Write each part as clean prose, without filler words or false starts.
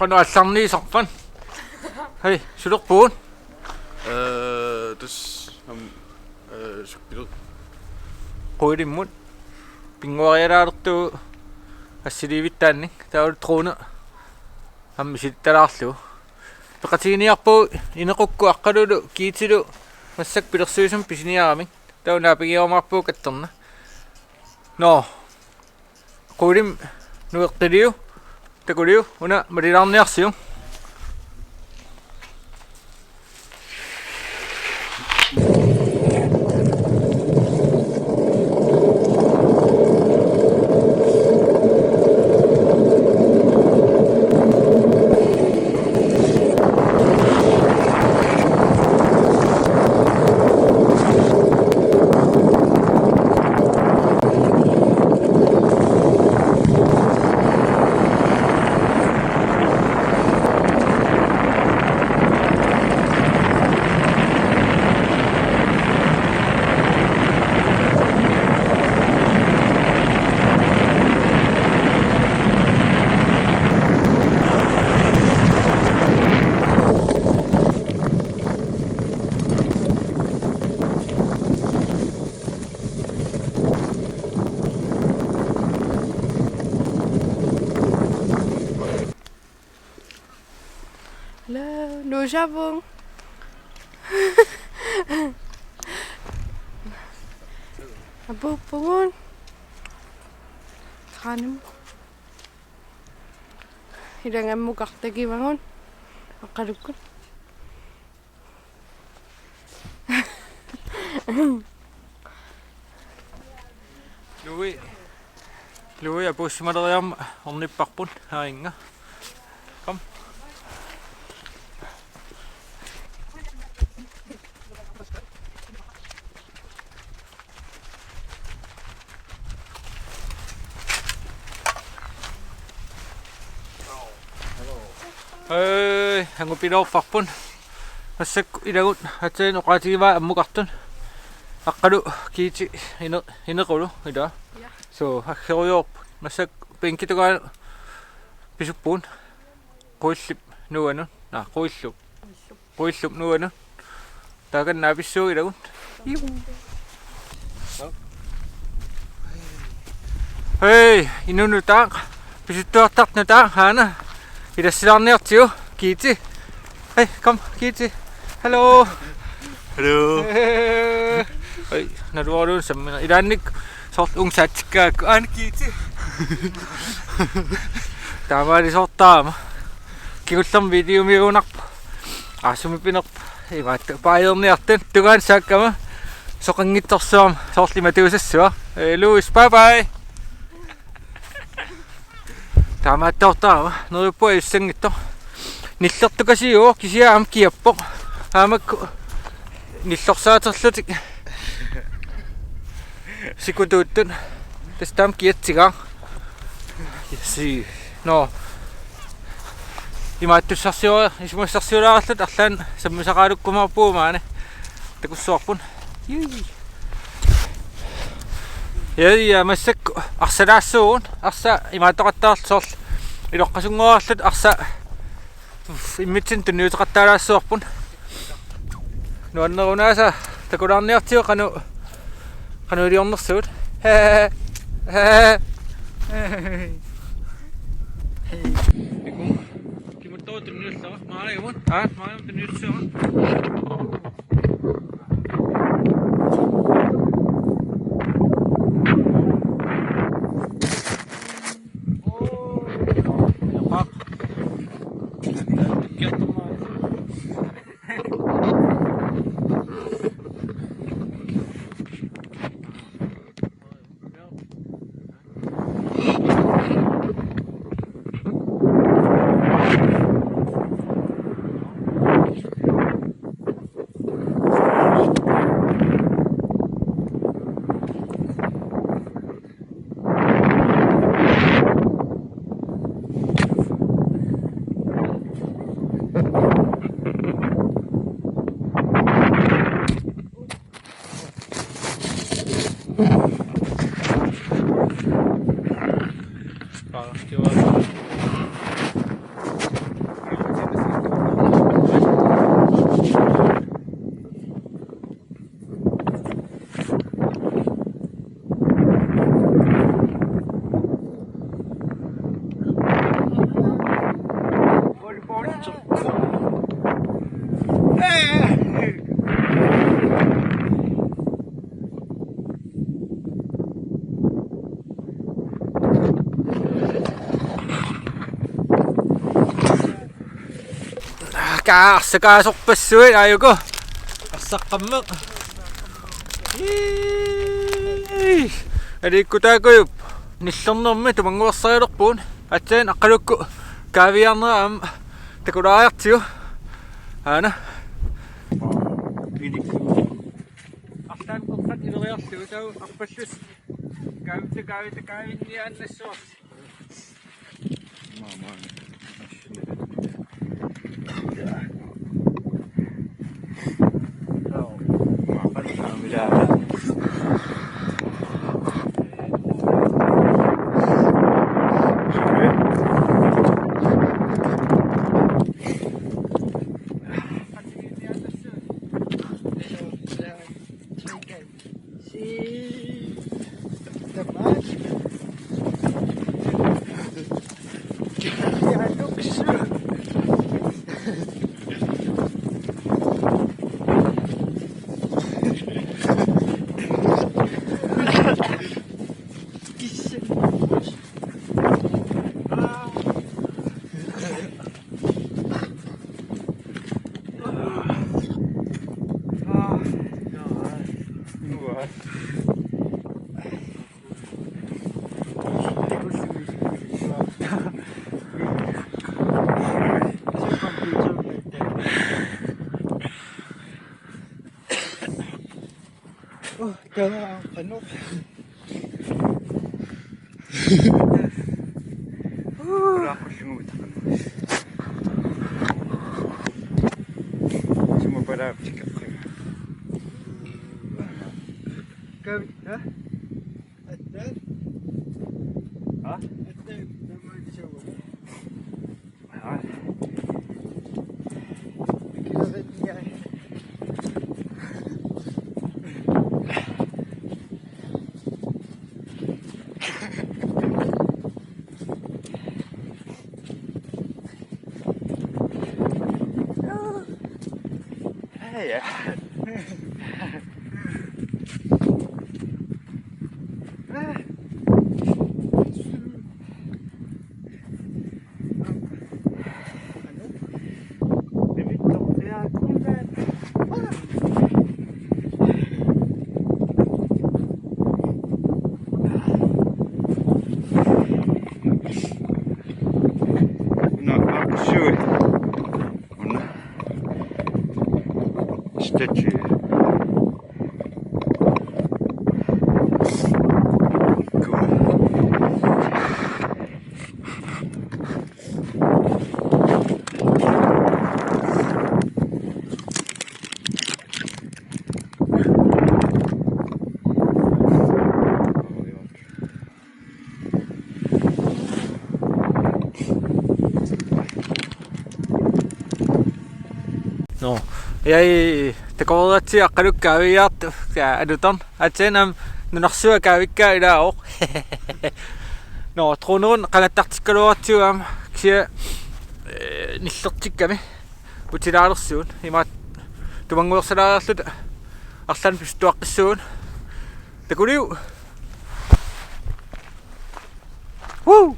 Kano allarni sarpan. Hei, sulurpuun. Tas sukpilut. Qoilimmun. Pinguarialaartu assilivittaanni. Taul truuna. Ammisitalaarlu. Peqatiniarpu inequkku aqqalulu kiitilu massak pilersuisum pisiniaramik. Tauna pigiormarpu katterna. No. Qoilim nueqtiliu. Takuliu una marilaarniarsiu. Đồ ra vương. Abu pungun. Kanem. Hidangan muka tegi bangun. Akarukun. Lui abu simadariam ornipparpun hainga. Kom. Hei, hangu pilorparpun. Massak ilagut hatsen oqatigiva ammuqartun. Aqqalu kiiti inequlu ida. So hakkeruyorp massak penkitugaan pisuppuun. Quillip nuanun. Quillup nuanun. Tagan napissu ilagut. Hei, inunu taaq. Pisuttuartartna taaq haana. Idassilaarniartiu kiiti. Hei, kom kiiti. Hello. Hello. Hei, naluarluun sammina. Idaannik sort ungsaatsikkaakku aan kiiti. Taamaali sortaama. Kigullam videomiuunarpa. Aasumipinerpa. Imaatta paajerniartan tugaan saakkama. Soqangittorsuam sortlimatuusassua. Louis, bye bye. Taamaattortaama neruppu issangittor. Nillertukasiuo kisiaam kiappoq. Aamakku nillorsaatерлутик. Sikutuuttun. Tastam kiatsigaa. Si no. Imaattussarsiua ismussarsiulaarallut arlaan sammusaqaalukkumarpuumaane. Takussuarpun. Ja massakku arsalaassуун арса имаатоқаттаарлсоорл илоққасунгуарлут арса иммитсин тунниутеқаттаалаассуарпун нуаннерунааса такулаарниартиу канулиорнерсуут икум кимуттоо тунниуллера маалигумун маалигум тунниулсуара Kaasakaasokpassuit ayuko. Assaqqammeq. Alikku taakuyup. Nillernermi tumanguassarilerpuun. Atsain aqqalukku kaaviarneraam takulaariartiu. Aana. Artaan qoqqat ileriartu tau arpallus. Kaavitni annassuart. Ano? Wala ako sumubit ako. Sumuparap sikap ko. Kami, ha? At that? Ha? At that, naman siya wala. Ah. Kinakit niya. Hey. Statue. No. Yai takoratsi aqqaluk kaaviyaart alutan. Atsainam nunarsua kaavikka ilaaoq. No, tronerun qanattartikkaluartiuam kisia nillertikkami utilaarlersuun imaat tumanguersalaarillut arlan pistuaqqissuun takuliu. Woo!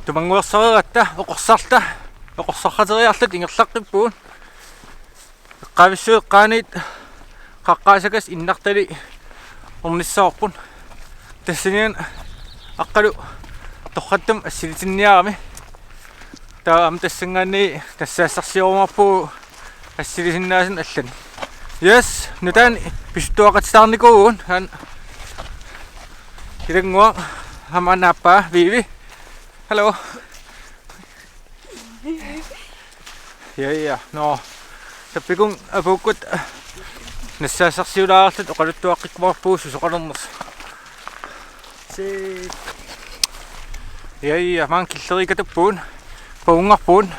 Tumanguersariatta oqorsarta oqorsarrateriarlut ingerlaqqippuun qavissuuq qaanit qaqqaasakas innartali ornissaorpun tassanian aqqalu torrattam assilitinniarami taam tassangaanni tassaassarsiorumarpu assilisinnaasun allani. Yes, nutaan pistuaqatsarnikuun han ilangua hamanappa vivi. Hello. Ja, no. Tapi kung abukut nassaassarsiulaarlut oqaluttuaqqikmarpuu susoqalernerс. Ja, maan killerikatappuun paungarpuun.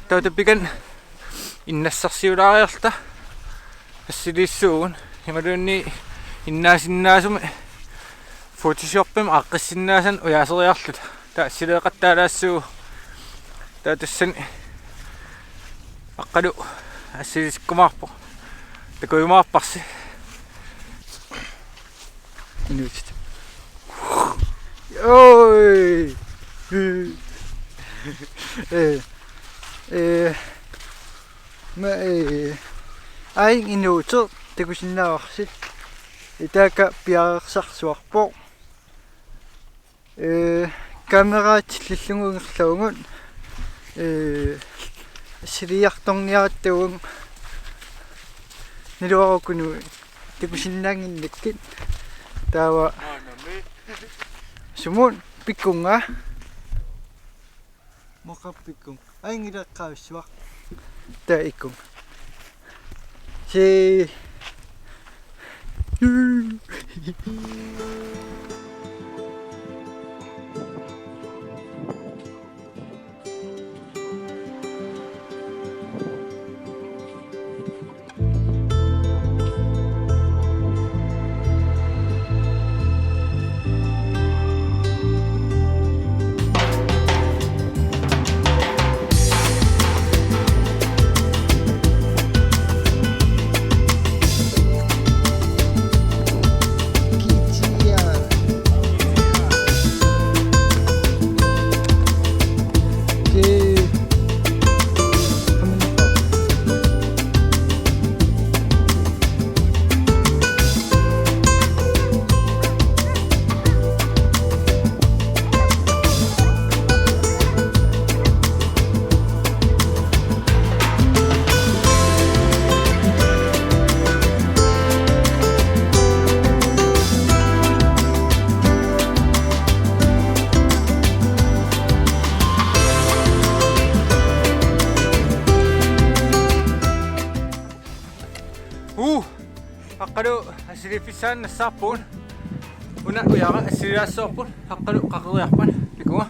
Tautapikan innassarsiulaariarta assilissuun himalunni innaasinnaasum Photoshopim aqqissinaasan uyaaseriarlut taassileeqattaalaassuu taatussan aqqalu assiliskumaarpo takuyumaarparsi Inut. Oi. Ma aing inuutso takusinnaarsit itaaka piarersarsuarpo kameraat lillungungerluungun siliartorniarattagun niluarukunu takusinnaanginnakkit tawa sumun pikkunga moqappikkum aingilaqqaussuaq taa ikkum si Haqqalu asilifisan nassarpun una uyaqa asiliassorpun haqqalu qaqeriarpan pikunga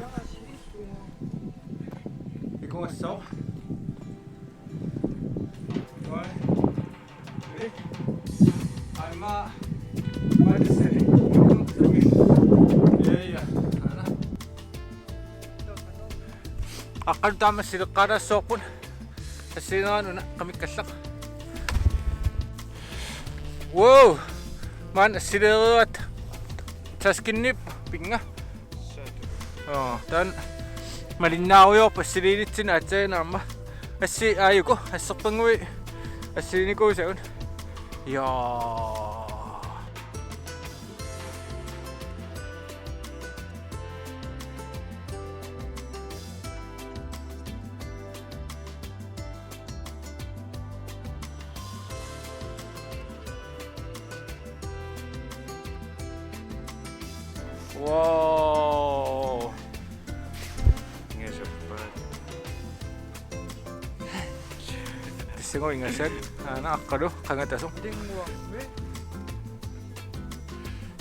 pikungassor alma madiseli ya ana haqqalu taamassiliqqaalaassorpun assilinaan una qamikkallaq. Wow, man silerat taskinnip pinga. Dan malinnaawyo pasililitsin atsainaamma assi ayuko asserpangui assiliniku saun. Ya. Wow. Tissingo ingasag ana akkadu qangatasum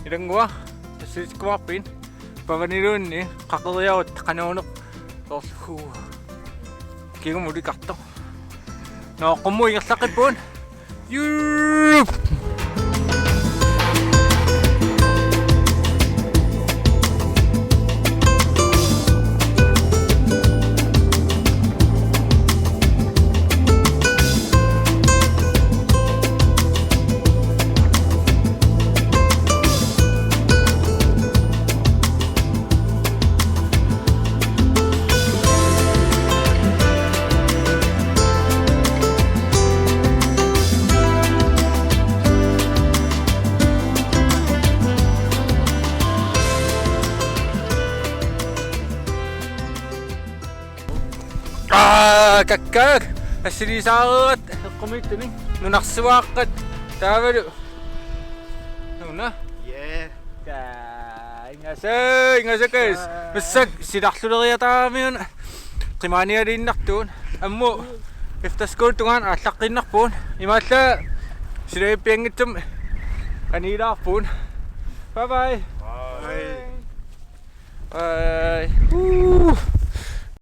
idangwa sis kumapin paganirun ni qaqeriaut qanonuq torlu kigu mudi karto no qummu ingaslaqipun yup. Kakkag asilisaaqat qumituning nunarsuaaqqat taavalu nuna Yeah. ingasakas massak silarluleriataamiun qimaanialiinnartuun ammu iftaskuutungaan aallaqqinnerpuun imaalla silaippiangitsum aniilaarpuun bye bye. Bye.